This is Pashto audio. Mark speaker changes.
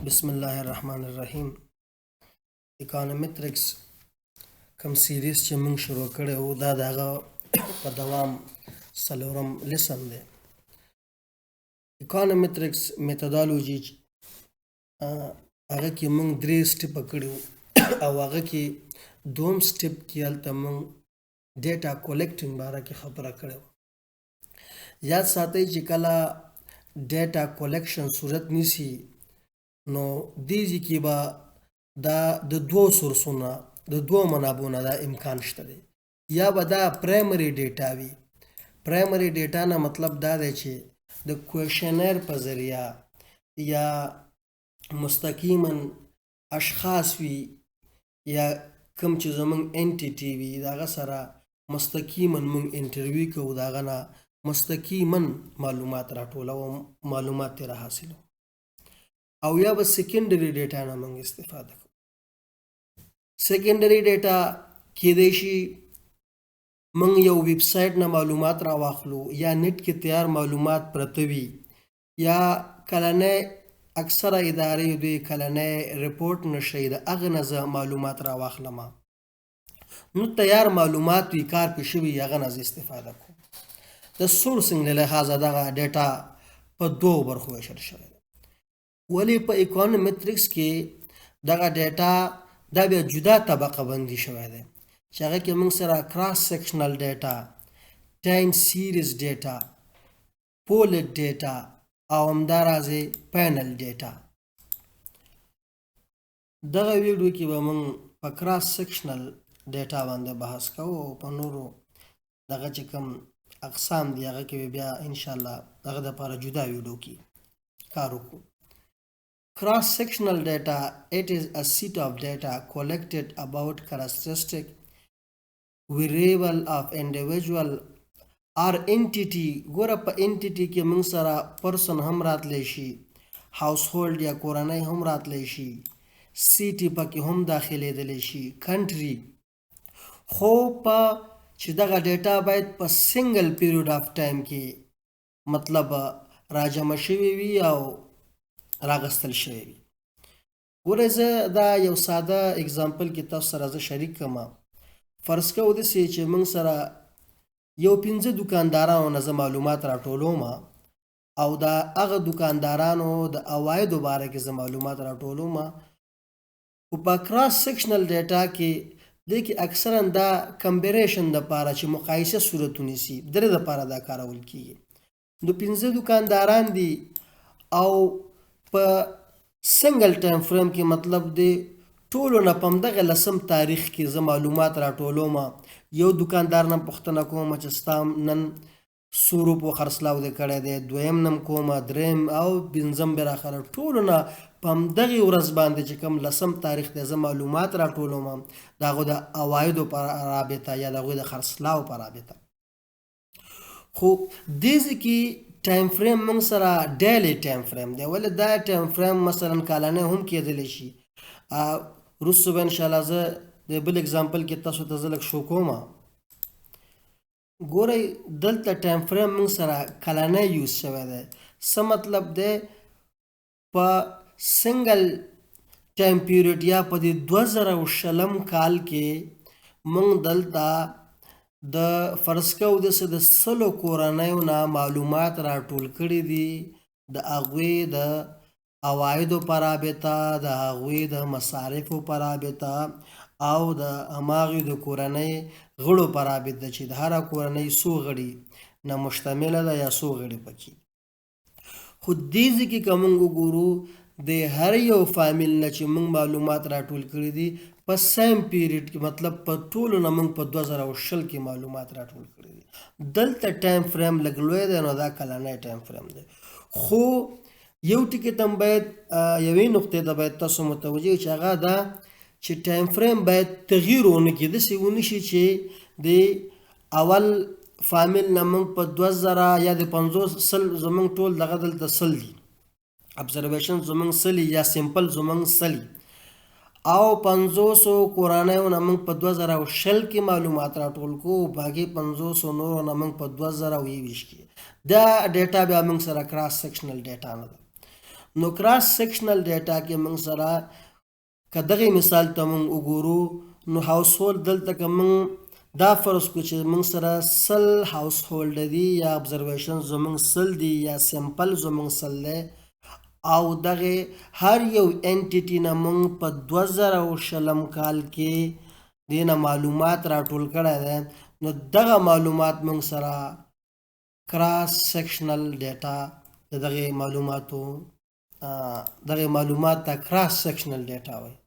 Speaker 1: بسم الله الرحمن الرحیم. اکانومیترکس کم سیریز چې موږ شروع کړی وو دا د هغه په دوام څلورم لیسن دی. اکانومیترکس میتودالوجي هغه کې موږ 3 سټیپه کړي وو او هغه کې دوم سټیپ کې هلته موږ ډیټا کولیکټینګ باره کې خبره کړې وه. یاد ساتئ چې کله ډیټا کولیکشن صورت نیسي نو دې کې به دا د دوو سورسونه د دوو منابعو نه دا امکان شته دی. یا به دا پرایمري ډیټا وي. پرایمري ډیټا نه مطلب دا دی چې د کویشنر په ذریعه یا مستقیما اشخاص وي یا کوم چې زمونږ انټیټي وي د هغه سره مستقیما موږ انټرویو کوو، د هغه نه مستقیما معلومات راټولوو، معلومات ترې حاصلوو. او یا به سیکنډري ډیټا نه موږ استفاده کوو. سیکنډري ډیټا کیدای شي موږ یو ویب سایټ نه معلومات راواخلو یا نیټ کې تیار معلومات پرته وي یا کلنۍ اکثره ادارې دوی کلنۍ رپورټ نشي د هغه نه زه معلومات راواخلم نو تیار معلومات وي کار پې شوي هغه نه زه استفاده کوم. د سورسنګ له لحاظه دغه ډیټا په دوو برخو ویشل شوی دی. ولی په اکانومیترکس کې دغه ډیټا دا بیا جدا طبقه بندي شوی دی چې هغه کې موږ سره کراس سیکشنل ډیټا، ټایم سیریز ډیټا، پولټ ډیټا او همداراځې پینل ډیټا. دغه ویډیو کې به موږ په کراس سیکشنل ډیټا باندې بحث کوو او په نورو دغه چې کوم اقسام دي هغه کې بیا انشاءالله دغه دپاره جدا ویډیو کې کار وکړو. Cross-sectional data, it is a set of data collected about characteristic variable of individual or entity. ګوره په entity کې موږ سره پرسن هم راتلی شي، household یا کورنۍ هم راتلی شي، city پکې هم داخلیدلی شي، country. خو په چې دغه ډیټا باید په سنگل پیریود آف ټایم کې مطلب راجمع شوي وي او راغستل شوی وي. ګوره زه دا یو ساده اگزامپل کې تاسو سره زه شریک کړم. فرض کوو داسې چې موږ سره یو 15 دکاندارانو نه زه معلومات راټولوم او د هغه دکاندارانو د عوایدو باره کې زه معلومات راټولوم. خو په کراس سیکشنل ډیټا کې دې کې اکثرا دا کمپیریشن دپاره چې مقایسه صورت ونیسي درې دپاره دا کارول کېږي. نو 15 دکانداران دي او په سنگل ټایم فریم کې مطلب دی ټولو نه په همدغه 10 تاریخ کې زه معلومات راټولوم. یو دکاندار نه پوښتنه کوم چې ستا نن څو روپو خرڅلاو دې کړی دی، دویم نم کوم، دریم او پنځم بالاخره ټولو نه په همدغې ورځ باندې چې کوم 10 تاریخ دی زه معلومات راټولوم د هغو د عوایدو په رابطه یا د هغوی د خرڅلاو په رابطه. خو دې ځای کې ټایم فریم موږ سره ډیلی ټایم فریم دی. ولې دا ټایم فریم مثلا کالنۍ هم کېدلی شي. وروسته به انشاءالله زه د بل اگزامپل کې تاسو ته زه لږ شو کوم. ګورئ دلته ټایم فریم موږ سره کلنۍ یوز شوی دی. څه مطلب دی؟ په سنگل ټایم پیریډ یا په دې 2020 کال کې موږ دلته د فرض کوو داسې د 100 کورنیو نه معلومات راټول کړي دي د هغوی د عوایدو په رابطه، د هغوی د مصارفو په رابطه او د هماغې د کورنۍ غړو په رابطه چې د هره کورنۍ څو غړي نه مشتمله ده یا څو غړي پکې. خو دې ځای کې که موږ وګورو د هر یو فامیل نه چې موږ معلومات راټول کړي دي په سیم پیریډ کې مطلب په ټولو نه موږ په 2020 کې معلومات راټول کړي دي. دلته ټایم فریم لږ لوی دی نو دا کلنی ټایم فریم دی. خو یو ټکي ته باید یوې نقطې ته باید تاسو متوجه چې هغه دا چې ټایم فریم باید تغییر ونه کړي، داسې ونه شي چې د اول فامیل نه موږ په 2000 یا د 50 زموږ ټول دغه دلته 100 دي، ابزرویشن زموږ 100 یا سیمپل زموږ 100 او 500 کورنیو نه موږ په 2020 کې معلومات راټول کوو، باقي 500 نورو نه موږ په 2021 کې. دا ډیټا بیا موږ سره کراس سیکشنل ډیټا نه ده. نو کراس سیکشنل ډیټا کې موږ سره که دغه مثال ته موږ وګورو نو هاوس هولډ دلته که موږ دا فرض کړو چې موږ سره 100 هاوس هولډ دي یا ابزرویشن زموږ 100 دي یا سیمپل زموږ 100 دی او دغه هر یو انټیټي نه موږ په 2020 کال کې دینه معلومات راټول کړی دی نو دغه معلومات موږ سره کراس سیکشنل ډیټا دغه معلومات ته کراس سیکشنل ډیټا وایي.